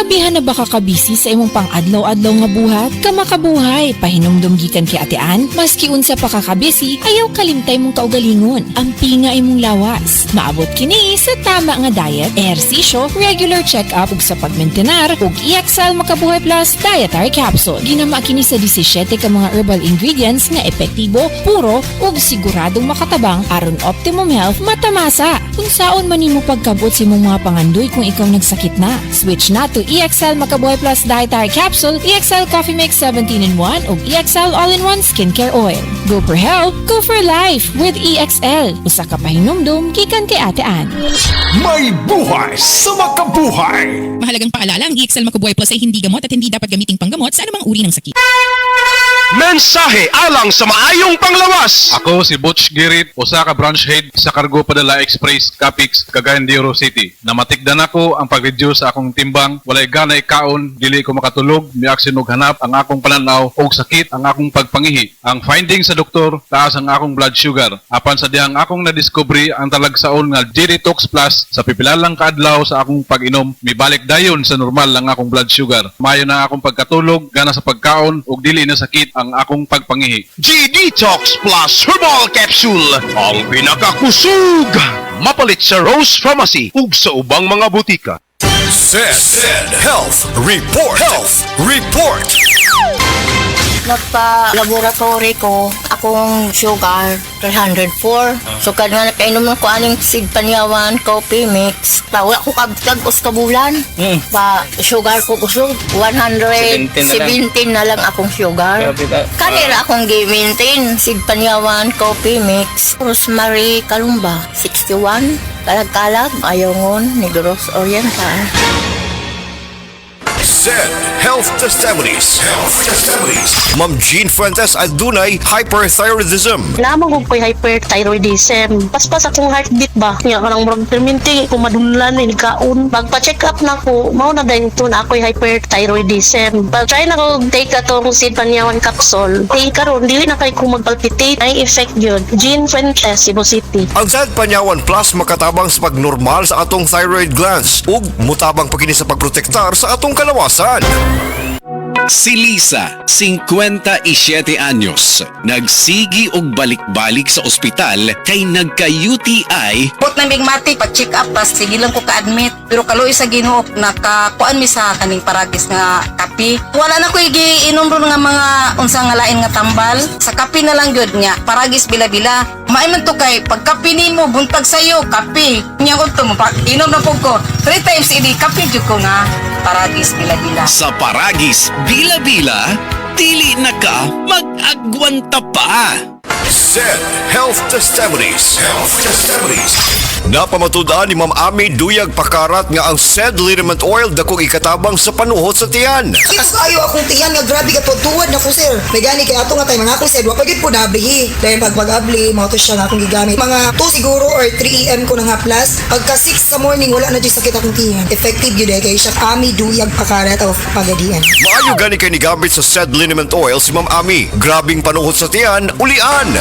Grabehan na baka kabisi sa imong pang-adlaw-adlaw nga buhat? Kamakabuhay, pahinumdum gikan kay Ate Ann, maski unsa pa kakabisi, ayaw kalimtay mong kaugalingon. Ampi nga imong lawas. Maabot kini sa tama nga diet, ehersisyo, regular check-up ug sa pagmentenar ug EXL Makabuhay Plus Dietary Capsule. Ginama kini sa 17 ka mga herbal ingredients nga epektibo, puro ug siguradong makatabang aron optimum health matamasa. Kung saon man nimo pagkabot sa imong mga pangandoy kung ikaw nagsakit na, switch na to EXL Makabuhay Plus Dietary Capsule, EXL Coffee Mix 17-in-1 ug EXL All-in-1 Skincare Oil. Go for health, go for life with EXL. Usa ka pahinumdum gikan kay Ate Ann. May buhay sa makabuhay! Mahalagang paalala, ang EXL Makabuhay Plus ay hindi gamot at hindi dapat gamiting panggamot sa anumang uri ng sakit. Mensahe alang sa maayong panglawas! Ako si Butch Girit, usa ka branch head sa Cargo Padala Express, Capix, Cagayan de Oro City. Namatikdan ako ang pag-reduce sa akong timbang, walay ganay kaon, dili ko makatulog, miaksin og hanap ang akong pananaw og sakit ang akong pagpangihi. Ang finding sa doktor, taas ang akong blood sugar. Apan sa dihang akong nadiscovery ang talagsaon nga G-Detox Plus sa pipilalang kaadlaw sa akong pag-inom, mibalik dayon sa normal ang akong blood sugar. Mayo na akong pagkatulog, gana sa pagkaon ug dili na sakit ang akong pagpangihi. G-Detox Plus Herbal Capsule, ang pinakakusog! Mapalit sa Rose Pharmacy ug sa ubang mga butika. Said Health Report. Health Report. Nagpa-laboratory ko, akong sugar, 304. So, kada napainom ko aning seed panyawan, coffee mix. Wala ko kabtag-os kabulan. Sugar ko kusog, 117 na lang akong sugar. Kanila akong gi-maintain, seed panyawan, coffee mix. Rosemary Kalumba, 61. Kalag-kalag, ayongon, Negros Oriental. Said Health Testimonies. Health Testimonies. Ma'am Jean Fuentes adunay hyperthyroidism. Lamang ko ko'y hyperthyroidism. Paspas akong heartbeat ba? Nga karang murag perminti ko madunlan ni kaon. Magpa-check up na ko, mao na dahil ito na ako'y hyperthyroidism. Pag-try na ko take atong seed panyawan capsule. Karon dili na kay ko magpalpitate. Ay effect yun. Jean Fuentes, Cebu City. Ang Sad Panyawan Plus makatabang sa pagnormal sa atong thyroid glands ug mutabang pagkini sa pagprotektar sa atong kalawasan. Si Lisa, 57 anyos, nagsigi og balik-balik sa ospital kay nagka-UTI. Put na bigmatik, pag-check up, pas sige lang ko ka-admit. Pero kaloy sa Ginoo, nakakuan mi sa kaning paragis nga kapi. Wala na ko iinom ron nga mga unsang nga lain nga tambal. Sa kapi na lang gyud nya, paragis bila-bila. Maiman to kay pagkapi nimo buntag sayo, kapi. Nya ko to, inom na pug ko. 3 times ini kapi jud ko nga paragis bila-bila. Sa paragis bila-bila, dili na ka mag-agwanta pa. Said Health Testimonies. Health Testimonies. Napamatudaan ni Ma'am Ami Duyag Pakarat nga ang said liniment oil dakong ikatabang sa panuhot sa tiyan. Kinas kayo akong tiyan nga grabe ka tuwad na ko sir. May gani kay ato nga tayo mga akong said wa pagid po nablihi. Dahil pag-abli mao to siya nga akong gigamit. Mga 2 siguro or 3 AM ko na nga plus. Pagka 6 sa morning wala na jud sakit akong tiyan. Effective yun kay siya Ami Duyag Pakarat of Pagadian. Maayo gani kay ni gamit sa said liniment oil si Ma'am Ami. Grabing panuhot sa tiyan, ulian.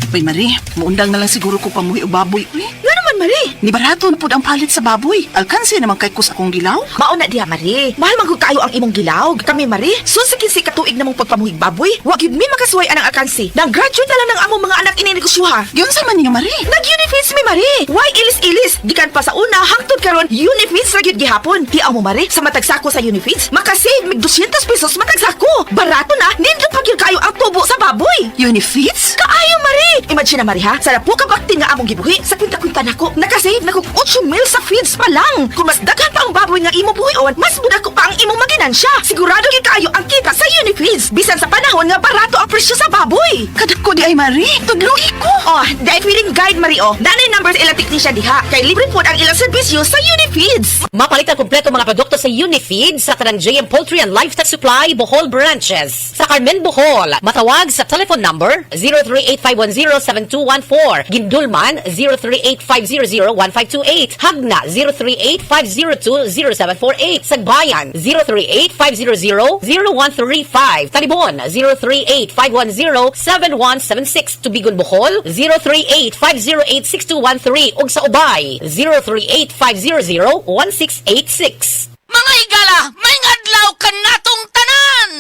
Uy, Marie, muundang na lang siguro ko pamuhi o baboy. Uy, nga naman, Marie. Ni barato na po ang palit sa baboy. Alkansi naman kay kus akong gilaw. Mauna diha, Marie. Mahal magod kayo ang imong gilaw. Kami, Marie, susikin si katuig namong pagpamuhig baboy. Wag yun mi makasuway anang alkansi. Nag-graduate na lang ng among mga anak ininegosyoha. Yun sa man niyo, Marie. Nag-unifeeds mi, Marie. Why ilis-ilis? Gikan pa sa una, hangtod karon unifeeds ra gyud gihapon. Hiaw mo, Marie, sa matag sako sa unifeeds, makasave mig 200 pesos matag sako. Barato na, nindot pa gyud kayo ang tubo sa baboy. Unifeeds? Kaayo, Marie. Imagine na, Marie, ha? Sa napo ka bakti nga among gibuhi, sa kwinta-kwinta nako, nakasave na kog 8 mil sa feeds pa lang. Kung mas daghan pa ang baboy nga imo buhion, mas muda ko pa ang imong maginansya. Sigurado gyud kayo ang kita sa Unifeeds. Bisan sa panahon nga barato ang presyo sa baboy. Kadak ko di ay, Marie. Tudluhi ko. Oh, diet feeding guide, Marie, oh. Nanay numbers ilang technician diha. Kay libre po ang ilang serbisyo sa Unifeeds. Mapalit ang kompleto mga produkto sa Unifeeds sa tanang JM Poultry and Livestock Supply Bohol branches. Sa Carmen, Bohol, matawag sa telephone number 038-510-7214. Gindulman 038-500-1528. Hagna 038-502-0748. Sagbayan 038-500-0135. Talibon 038-510-7176. Tubigon, Bohol 038-508-6213. ug sa Ubay 038-500-1686. Mga higala, may ngadlaw ka natong tanan!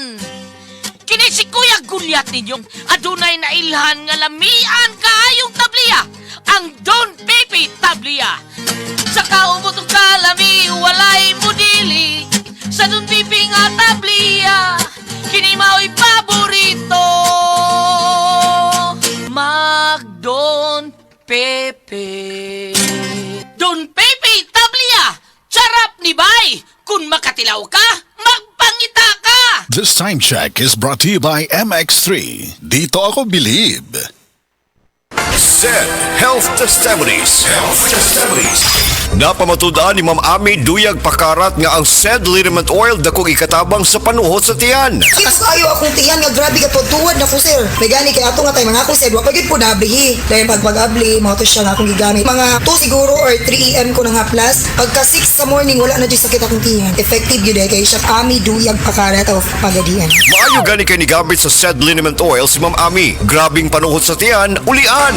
Kini si Kuya Gulyat ninyong adunay na ilhan nga lamian kaayong tabliya, ang Don Pepe Tablia. Sa kaumutong kalami, walay mudili, sa Don Pepe nga tablia, kini mao'y paborito. Mag Don Pepe. Don Pepe Tablia, charap ni bay, kung makatilaw ka, magpangita ka! This time check is brought to you by MX3. Dito ako believe. Said Health Testimonies. Napamatudaan ni Ma'am Ami Duyag Pakarat nga ang said liniment oil dakong ikatabang sa panuhot sa tiyan. Mas ayo akong tiyan nga grabe ka tuwad na ko sir. May gani kay ato nga tay mga ko sir, wa pagid po nablihi. Dahil pag-abli, mo to siya nga akong gigamit. Mga 2 siguro or 3 AM ko na nga plus. Pagka 6 sa morning wala na jud sakit akong tiyan. Effective gyud kay siya Ami Duyag Pakarat of Pagadian. Maayo gani kay ni gamit sa said liniment oil si Ma'am Ami. Grabing panuhot sa tiyan, ulian.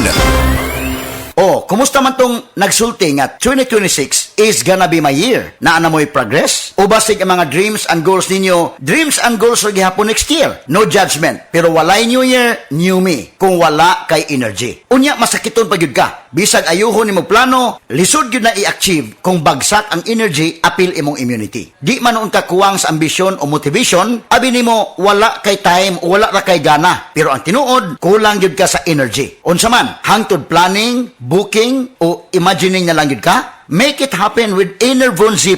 Oh, kumusta man tong nagsulti nga 2026 is gonna be my year? Naana mo'y progress? O basig ang mga dreams and goals ninyo, dreams and goals or gihapon next year? No judgment. Pero walay new year, new me. Kung wala kay energy. Unya, masakiton pa yun ka. Bisag ayuhon ni mo plano, lisod yun na i-achieve kung bagsak ang energy, apil imong immunity. Di man noon ka kuwang sa ambisyon o motivation, abi nimo wala kay time o wala ra kay gana. Pero ang tinuod, kulang yun ka sa energy. Unsa man, hangtod planning, booking o imagining na lang yun ka? Make it happen with Enervon Z+.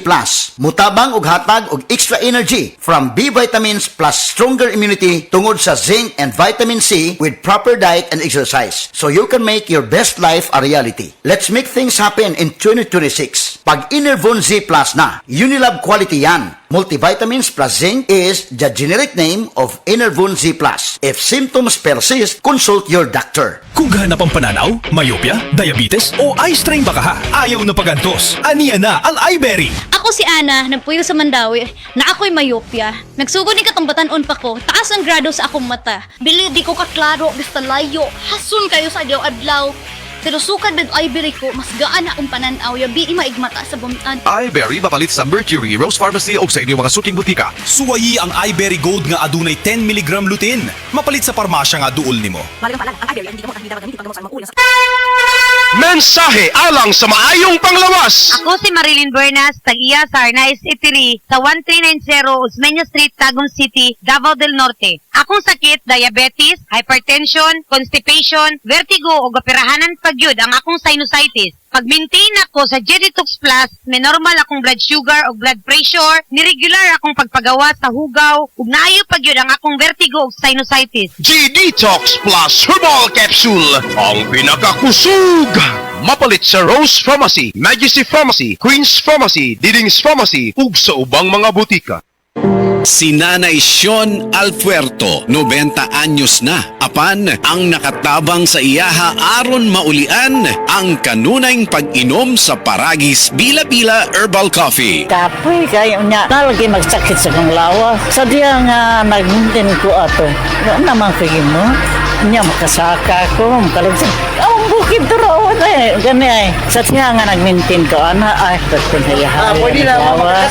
Mutabang og hatag og extra energy from B vitamins plus stronger immunity tungod sa zinc and vitamin C with proper diet and exercise. So you can make your best life a reality. Let's make things happen in 2026. Pag Enervon Z+ na, Unilab quality yan. Multivitamins plus zinc is the generic name of Enervon Z+. If symptoms persist, consult your doctor. Kung gahanap ang pananaw, myopia, diabetes o eye strain baka ha, ayaw na pagantos. Aniya na ang iBerry. Ako si Ana, nagpuyo sa Mandawi, na ako'y myopia. Nagsugod ni katambatan-on pa ko, taas ang grado sa akong mata. Bili di ko kaklaro, basta layo, hasun kayo sa adlaw-adlaw. Pero sukad ng iBerry ko, mas gaan akong pananaw, yabi maigmata sa bumitan. iBerry mapalit sa Mercury, Rose Pharmacy o sa inyong mga suking butika. Suwayi ang iBerry Gold nga adunay 10 mg lutein. Mapalit sa parmasya nga duol nimo. Malagang pa lang, ang iBerry, hindi ka mo kahit gamitin paggamot sa mga ulas. Mensahe alang sa maayong panglawas. Ako si Marilyn Buenas, tag-iya sa Arnaiz Eatery sa 1390 Osmeña Street, Tagum City, Davao del Norte. Akong sakit, diabetes, hypertension, constipation, vertigo o operahanan pagyud ang akong sinusitis. Pag-maintain ako sa G-Detox Plus, may normal akong blood sugar o blood pressure, ni-regular akong pagpagawa sa hugaw, ug naayo pagyud ang akong vertigo o sinusitis. G-Detox Plus Herbal Capsule, ang pinakakusog. Mapalit sa Rose Pharmacy, Majesty Pharmacy, Queen's Pharmacy, Diding's Pharmacy, ug sa ubang mga butika. Si Nanay Sean Alpuerto, 90 anyos na. Apan, ang nakatabang sa iyaha aron maulian ang kanunayng pag-inom sa Paragis Bila-Bila Herbal Coffee. Kapoy kayo niya, talagi magsakit sa kong lawas. Sadya nga nagmintin ko ato. Ano naman kayo mo? Niya makasaka ko, makalagsan. Ang bukid turawan eh. Gani ay. Sadya nga nagmintin ko, ay, pagkun sa iyaha. Pwede na,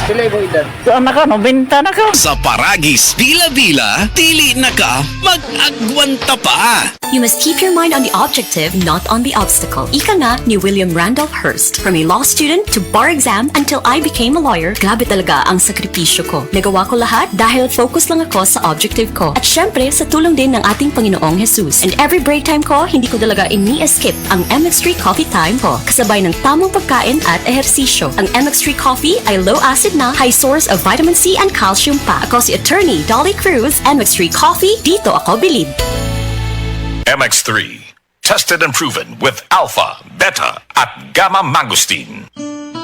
pilay mo edad. Anak ka, no, binta na ka. Sa Paragis Bila-Bila, dili na ka mag-agwanta pa. You must keep your mind on the objective, not on the obstacle. Ika nga ni William Randolph Hearst. From a law student to bar exam until I became a lawyer, grabe talaga ang sakripisyo ko. Nagawa ko lahat dahil focus lang ako sa objective ko. At syempre, sa tulong din ng ating Panginoong Jesus. And every break time ko, hindi ko talaga ini-skip ang MX3 Coffee time ko. Kasabay ng tamang pagkain at ehersisyo. Ang MX3 Coffee ay low acid na, high source of vitamin C and calcium pa. Ako si Attorney Dolly Cruz, MX3 Coffee, dito ako bilib. MX3, tested and proven with alpha, beta, at gamma mangosteen.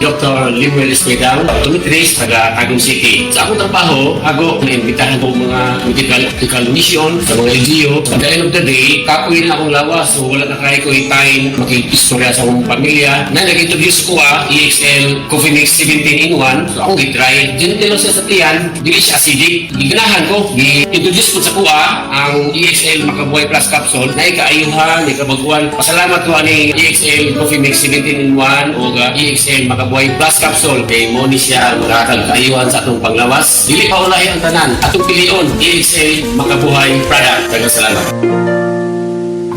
Dr. Limuel Espedal, optometrist, taga Tagum City. Sa akong trabaho, ako naimbitahan ko mga medical mission sa mga LGU. At the end of the day, kapoy na akong lawas. So wala na kaya ko time makikistorya sa akong pamilya. Na nag-introduce ko EXL Coffee Mix 17-in-1. So akong gitry. Gentle siya sa tiyan, dili siya acidic. Giganahan ko. Gi-introduce ko sa kuha ang EXL Makabuhay Plus Capsule na ikaayuhan, ikabaguan. Pasalamat ko ani EXL Coffee Mix 17-in-1 o EXL Makabuhay mabuhay plus capsule kay mo ni siya maghatag kaayuhan sa atong panglawas. Dili pa ulahi ang tanan. Atong pilion, EXA Makabuhay product. Daghang salamat.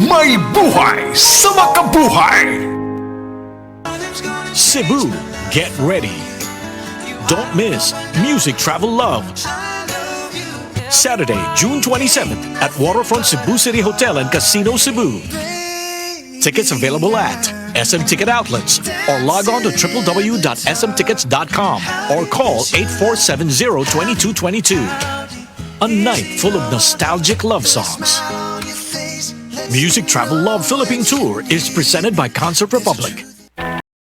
May buhay sa makabuhay! Cebu, get ready. Don't miss Music Travel Love. Saturday, June 27th at Waterfront Cebu City Hotel and Casino Cebu. Tickets available at SM Ticket Outlets or log on to www.smtickets.com or call 8470-2222. A night full of nostalgic love songs. Music Travel Love Philippine Tour is presented by Concert Republic.